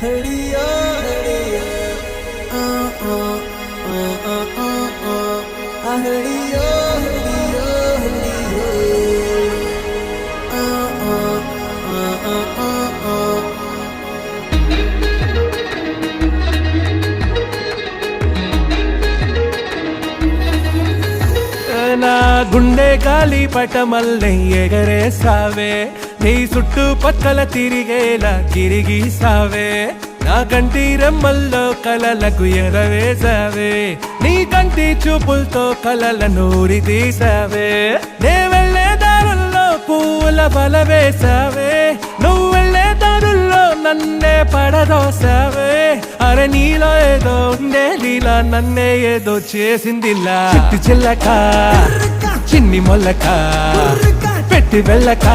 హడియో హడియో హడియో హడియో హడియో నా గుండె గాలి పటమల్లే ఎగరేసావే నీ చుట్టూ పక్కల తిరిగేలా తిరిగిసావే నా కంటి రెమ్మల్లో కలలకు ఎరవేసావే నీ కంటి చూపులతో కలల నూరి తీసావే నే వెళ్ళే దారుల్లో పూల బల వేసావే నువ్వు వెళ్ళే దారుల్లో నన్నే పడదోసావే అరే నీలో ఏదో ఉండే లీలా నన్నే ఏదో చేసిందిలా చిట్టి చిల్లక చిన్ని మొల్లక పెట్టి వెళ్ళక